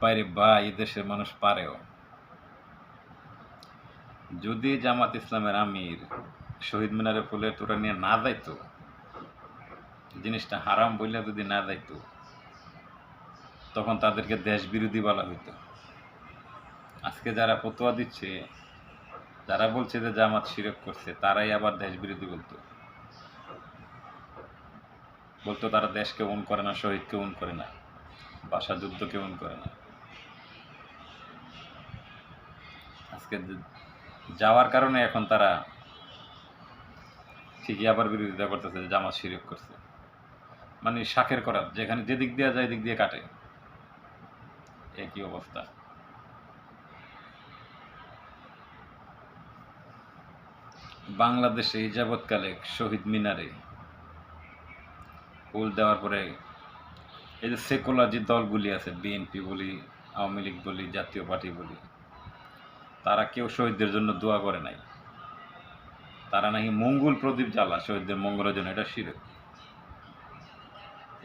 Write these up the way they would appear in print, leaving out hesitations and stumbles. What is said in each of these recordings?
বাইরে বা এই দেশের মানুষ পারেও। যদি জামাত ইসলামের আমির শহীদ মিনারে ফুলের তোড়া নিয়ে না যাইতো, জিনিসটা হারাম বইলে যদি না যাইতো, তখন তাদেরকে দেশ বিরোধী বলা হইতো। আজকে যারা ফতোয়া দিচ্ছে, যারা বলছে যে জামাত শিরক করছে, তারাই আবার দেশ বিরোধী বলতো তারা দেশকে উন করে না, শহীদকে উন করে না, ভাষা যুদ্ধকে উন করে না। আজকে যাওয়ার কারণে এখন তারা ঠিকই আবার বিরোধিতা করতেছে যে জামাত শিরক করছে। মানে শাকের করাত, যেখানে যেদিক দিয়ে যায় এদিক দিয়ে কাটে, একই অবস্থা। বাংলাদেশে এই যাবৎকালে শহীদ মিনারে ফুল দেওয়ার পরে এই যে সেকুলার যে দলগুলি আছে, বিএনপি বলি, আওয়ামী লীগ বলি, জাতীয় পার্টি বলি, তারা কেউ শহীদদের জন্য দোয়া করে নাই। তারা নাকি মঙ্গল প্রদীপ জ্বালা শহীদদের মঙ্গলের জন্য, এটা শিরক।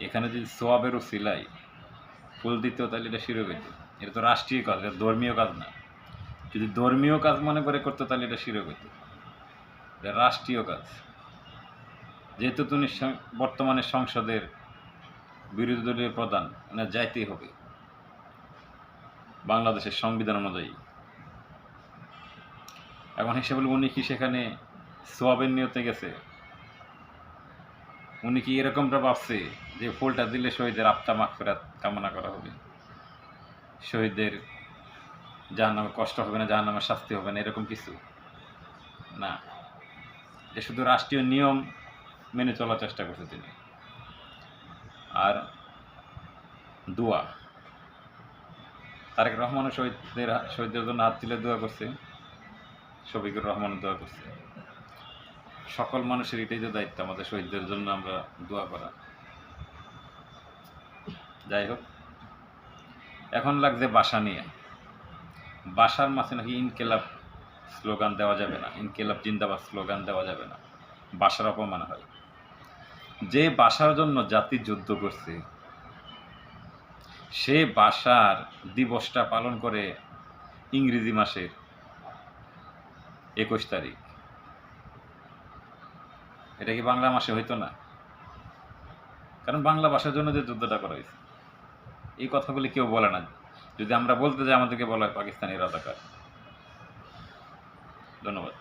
এখানে যদি সোয়াবের উসিলাই ফুল দিত তাহলে এটা শিরক হইত। এটা তো রাষ্ট্রীয় কাজ, এটা ধর্মীয় কাজ না। যদি ধর্মীয় কাজ মনে করে করতো তাহলে এটা শিরক হইত। এটা রাষ্ট্রীয় কাজ। যেহেতু তুমি বর্তমানে সংসদের বিরোধী দলীয় প্রধান, মানে যাইতেই হবে বাংলাদেশের সংবিধান অনুযায়ী। এখন হিসেবে উনি কি সেখানে সোয়াবের নিয়তে গেছে? উনি কি এরকমটা ভাবছে যে ফুলটা দিলে শহীদের আত্মা মাগফিরাত কামনা করা হবে, শহীদদের জাহান্নামে কষ্ট হবে না, জাহান্নামের শাস্তি হবে না, এরকম কিছু না। যে শুধু রাষ্ট্রীয় নিয়ম মেনে চলার চেষ্টা করছে তিনি। আর দোয়া, তারেক রহমানও শহীদদের জন্য হাত তুলে দোয়া করছে, শফিকুর রহমানও দোয়া করছে। সকল মানুষের এটাই তো দায়িত্ব, আমাদের শহীদদের জন্য আমরা দোয়া করা। যাই হোক, এখন লাগছে বাসা নিয়ে। বাসার মাঝে নাকি ইনকেলাব স্লোগান দেওয়া যাবে না, ইনকেলাব জিন্দাবাদ স্লোগান দেওয়া যাবে না, বাসার অপমান হয়। যে বাসার জন্য জাতি যুদ্ধ করছে, সে বাসার দিবসটা পালন করে ইংরেজি মাসের 21 তারিখ। এটা কি বাংলা মাসে হইতো না? কারণ বাংলা ভাষার জন্য যে যুদ্ধটা করা হয়েছে, এই কথাগুলি কেউ বলে না। যদি আমরা বলতে যাই, আমাদেরকে বলা হয় পাকিস্তানি রাজাকার। ধন্যবাদ।